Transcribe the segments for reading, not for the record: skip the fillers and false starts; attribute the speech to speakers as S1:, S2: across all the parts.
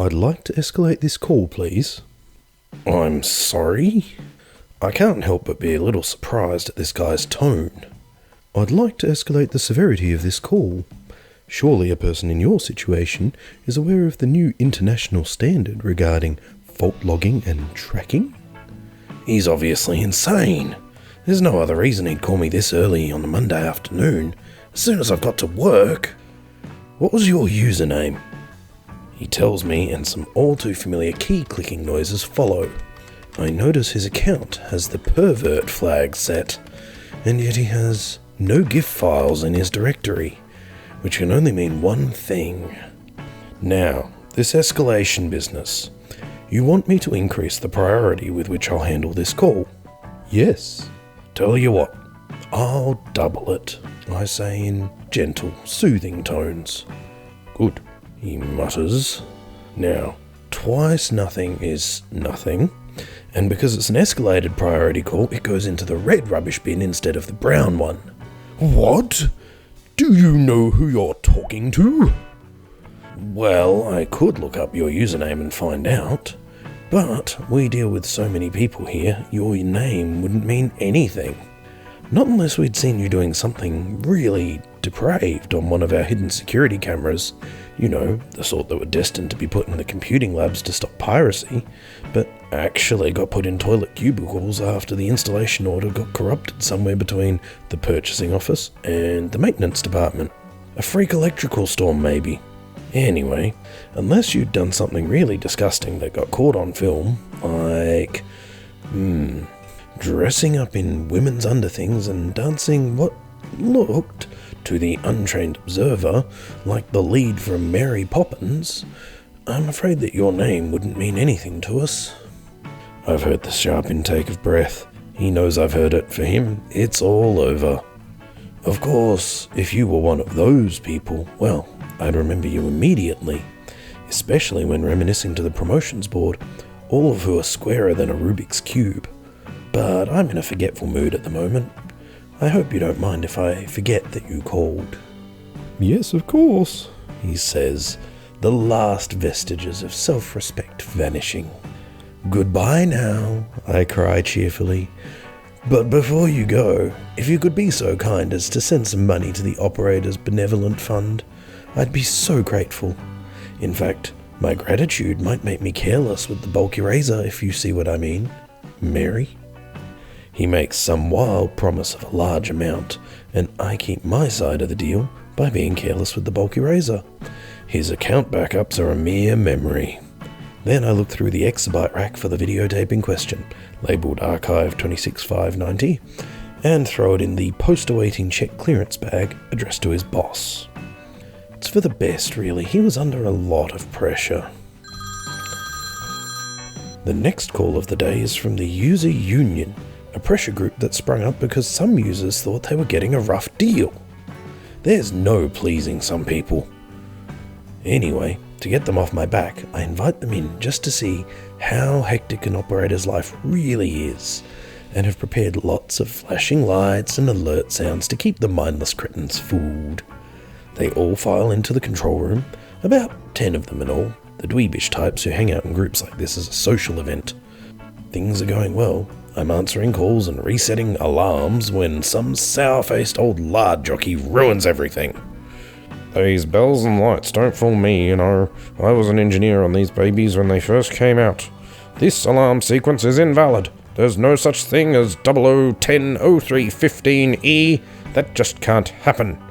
S1: I'd like to escalate this call, please. I'm sorry? I can't help but be a little surprised at this guy's tone. I'd like to escalate the severity of this call. Surely a person in your situation is aware of the new international standard regarding fault logging and tracking? He's obviously insane. There's no other reason he'd call me this early on a Monday afternoon, as soon as I've got to work. What was your username? He tells me, and some all too familiar key clicking noises follow. I notice his account has the pervert flag set, and yet he has no GIF files in his directory, which can only mean one thing. Now, this escalation business. You want me to increase the priority with which I'll handle this call? Yes. Tell you what, I'll double it, I say in gentle, soothing tones. Good, he mutters. Now, twice nothing is nothing, and because it's an escalated priority call, it goes into the red rubbish bin instead of the brown one. What? Do you know who you're talking to? Well, I could look up your username and find out. But we deal with so many people here, your name wouldn't mean anything. Not unless we'd seen you doing something really depraved on one of our hidden security cameras. You know, the sort that were destined to be put in the computing labs to stop piracy, but actually got put in toilet cubicles after the installation order got corrupted somewhere between the purchasing office and the maintenance department. A freak electrical storm, maybe. Anyway, unless you'd done something really disgusting that got caught on film, like, dressing up in women's underthings and dancing what looked, to the untrained observer, like the lead from Mary Poppins, I'm afraid that your name wouldn't mean anything to us. I've heard the sharp intake of breath. He knows I've heard it. For him, it's all over. Of course, if you were one of those people, well, I'd remember you immediately, especially when reminiscing to the promotions board, all of who are squarer than a Rubik's Cube. But I'm in a forgetful mood at the moment. I hope you don't mind if I forget that you called. Yes, of course, he says, the last vestiges of self-respect vanishing. Goodbye now, I cry cheerfully. But before you go, if you could be so kind as to send some money to the Operator's Benevolent Fund, I'd be so grateful. In fact, my gratitude might make me careless with the bulky razor, if you see what I mean. Mary? He makes some wild promise of a large amount, and I keep my side of the deal by being careless with the bulky razor. His account backups are a mere memory. Then I look through the exabyte rack for the videotape in question, labelled Archive 26590, and throw it in the post-awaiting check clearance bag addressed to his boss. It's for the best, really. He was under a lot of pressure. The next call of the day is from the User Union, a pressure group that sprung up because some users thought they were getting a rough deal. There's no pleasing some people. Anyway, to get them off my back, I invite them in just to see how hectic an operator's life really is, and have prepared lots of flashing lights and alert sounds to keep the mindless cretins fooled. They all file into the control room, about 10 of them in all, the dweebish types who hang out in groups like this as a social event. Things are going well. I'm answering calls and resetting alarms when some sour-faced old lard jockey ruins everything. These bells and lights don't fool me, you know. I was an engineer on these babies when they first came out. This alarm sequence is invalid. There's no such thing as 00100315E. That just can't happen.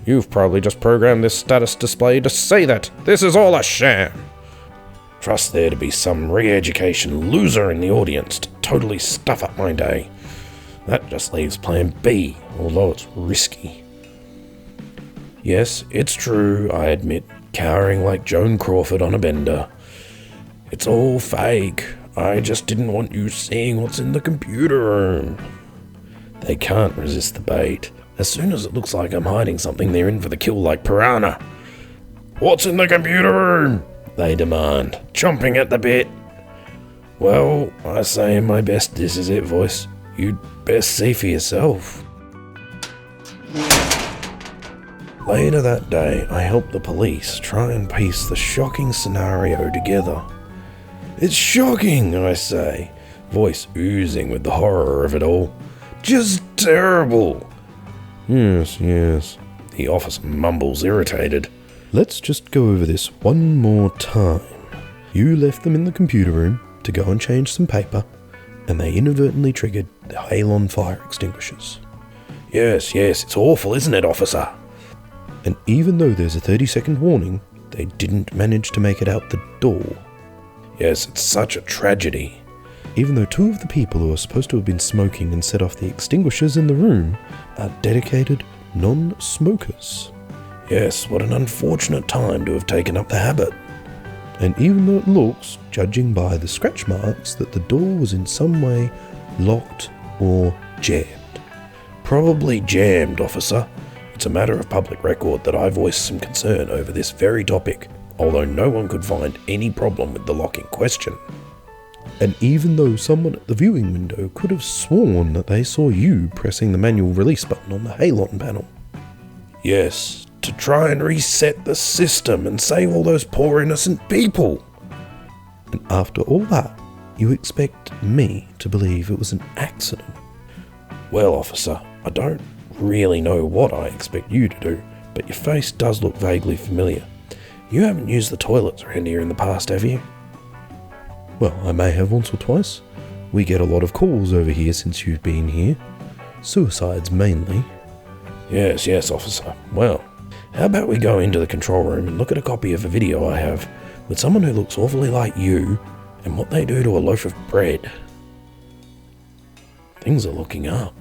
S1: You've probably just programmed this status display to say that. This is all a sham. Trust there to be some re-education loser in the audience to totally stuff up my day. That just leaves plan B, although it's risky. Yes, it's true, I admit, cowering like Joan Crawford on a bender. It's all fake. I just didn't want you seeing what's in the computer room. They can't resist the bait. As soon as it looks like I'm hiding something, they're in for the kill like piranha. What's in the computer room? They demand, chomping at the bit. Well, I say in my best this is it voice, you'd best see for yourself. Later that day, I helped the police try and piece the shocking scenario together. It's shocking, I say, voice oozing with the horror of it all. Just terrible. Yes, the officer mumbles, irritated. Let's just go over this one more time. You left them in the computer room to go and change some paper, and they inadvertently triggered the Halon fire extinguishers. Yes, it's awful, isn't it, officer? And even though there's a 30-second warning, they didn't manage to make it out the door. Yes, it's such a tragedy. Even though 2 of the people who are supposed to have been smoking and set off the extinguishers in the room are dedicated non-smokers. Yes, what an unfortunate time to have taken up the habit. And even though it looks, judging by the scratch marks, that the door was in some way locked or jammed. Probably jammed, officer. It's a matter of public record that I voiced some concern over this very topic, although no one could find any problem with the lock in question. And even though someone at the viewing window could have sworn that they saw you pressing the manual release button on the Halon panel. Yes, to try and reset the system and save all those poor innocent people. And after all that, you expect me to believe it was an accident? Well, officer, I don't really know what I expect you to do, but your face does look vaguely familiar. You haven't used the toilets around here in the past, have you? Well, I may have once or twice. We get a lot of calls over here since you've been here. Suicides mainly. Yes, officer. Well, how about we go into the control room and look at a copy of a video I have with someone who looks awfully like you and what they do to a loaf of bread. Things are looking up.